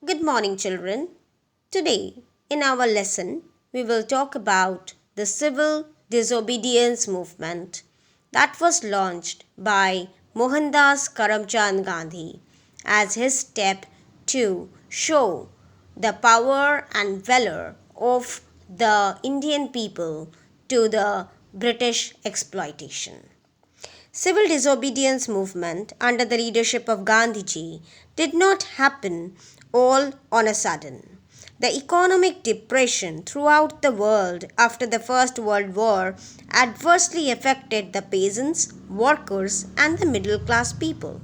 Good morning, children. Today, in our lesson, we will talk about the civil disobedience movement that was launched by Mohandas Karamchand Gandhi as his step to show the power and valor of the Indian people to the British exploitation. Civil disobedience movement under the leadership of Gandhiji did not happen all on a sudden. The economic depression throughout the world after the First World War adversely affected the peasants, workers, and the middle class people.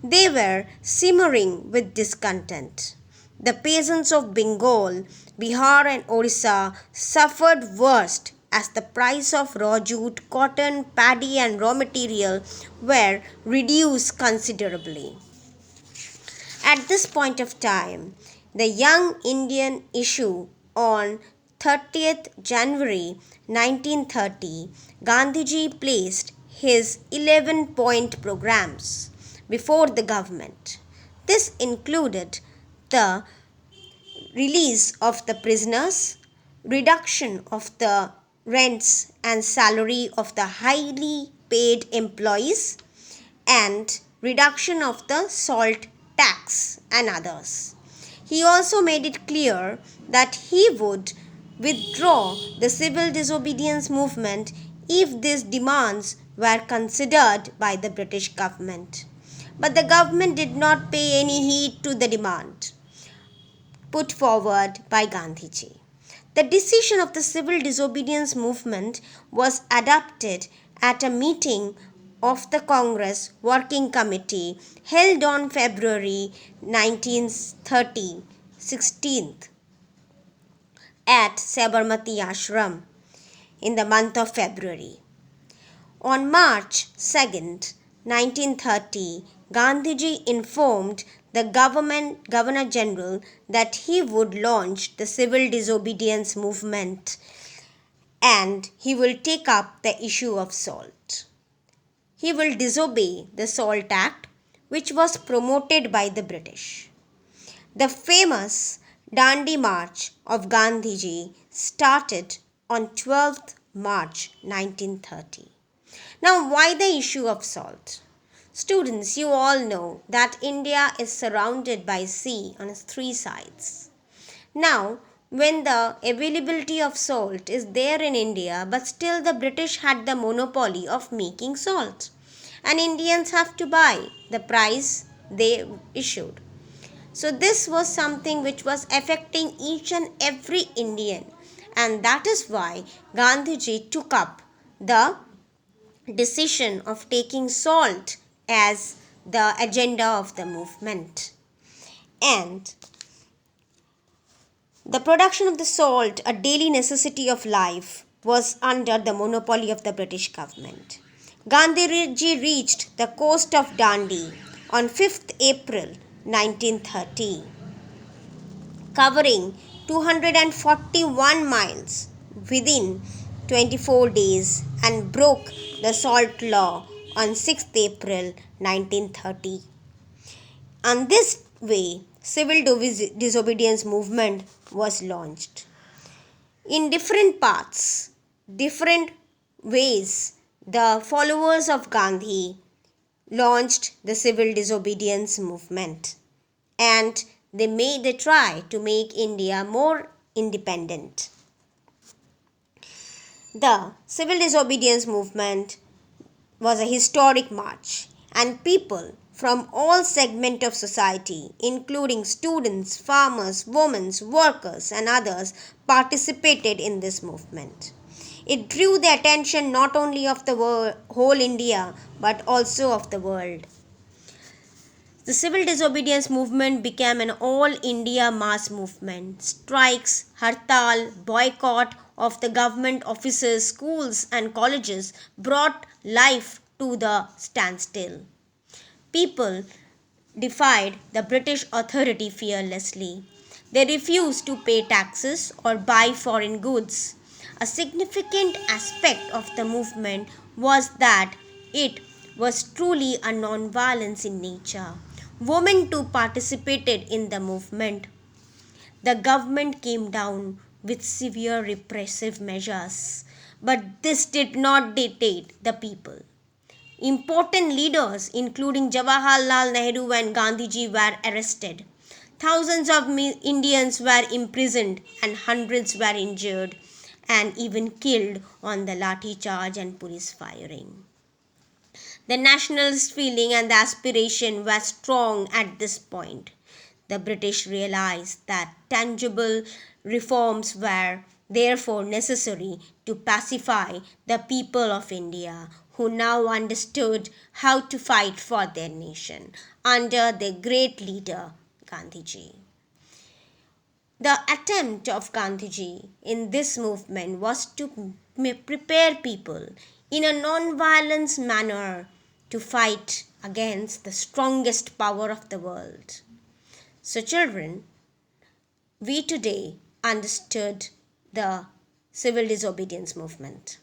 They were simmering with discontent. The peasants of Bengal, Bihar, and Orissa suffered worst as the price of raw jute, cotton, paddy, and raw material were reduced considerably. At this point of time, the Young Indian issue on 30th January 1930, Gandhiji placed his 11-point programs before the government. This included the release of the prisoners, reduction of the rents and salary of the highly paid employees, and reduction of the salt tax and others. He also made it clear that he would withdraw the civil disobedience movement if these demands were considered by the British government. But the government did not pay any heed to the demand put forward by Gandhiji. The decision of the civil disobedience movement was adopted at a meeting of the Congress Working Committee held on February 1930, 16th at Sabarmati Ashram in the month of February. On March 2nd, 1930, Gandhiji informed the Governor General that he would launch the civil disobedience movement and he will take up the issue of salt. He will disobey the Salt Act, which was promoted by the British. The famous Dandi March of Gandhiji started on 12th March 1930. Now, why the issue of salt? Students, you all know that India is surrounded by sea on its three sides. Now, when the availability of salt is there in India, but still the British had the monopoly of making salt, and Indians have to buy the price they issued. So this was something which was affecting each and every Indian, and that is why Gandhiji took up the decision of taking salt as the agenda of the movement. And the production of the salt, a daily necessity of life, was under the monopoly of the British government. Gandhiji reached the coast of Dandi on 5th April 1930, covering 241 miles within 24 days and broke the salt law on 6th April 1930. On this way, civil disobedience movement was launched. In different paths, different ways, the followers of Gandhi launched the civil disobedience movement, and they try to make India more independent. The civil disobedience movement was a historic march, and people from all segments of society, including students, farmers, women, workers, and others, participated in this movement. It drew the attention not only of the whole India but also of the world. The civil disobedience movement became an all India mass movement. Strikes, hartal, boycott of the government offices, schools, and colleges brought life to the standstill. People defied the British authority fearlessly. They refused to pay taxes or buy foreign goods. A significant aspect of the movement was that it was truly a non-violence in nature. Women too participated in the movement. The government came down with severe repressive measures, but this did not deter the people. Important leaders, including Jawaharlal Nehru and Gandhiji, were arrested. Thousands of Indians were imprisoned and hundreds were injured and even killed on the lathi charge and police firing. The nationalist feeling and the aspiration were strong at this point. The British realized that tangible reforms were therefore necessary to pacify the people of India, who now understood how to fight for their nation under their great leader Gandhiji. The attempt of Gandhiji in this movement was to prepare people in a non-violent manner to fight against the strongest power of the world. So, children, we today understood the civil disobedience movement.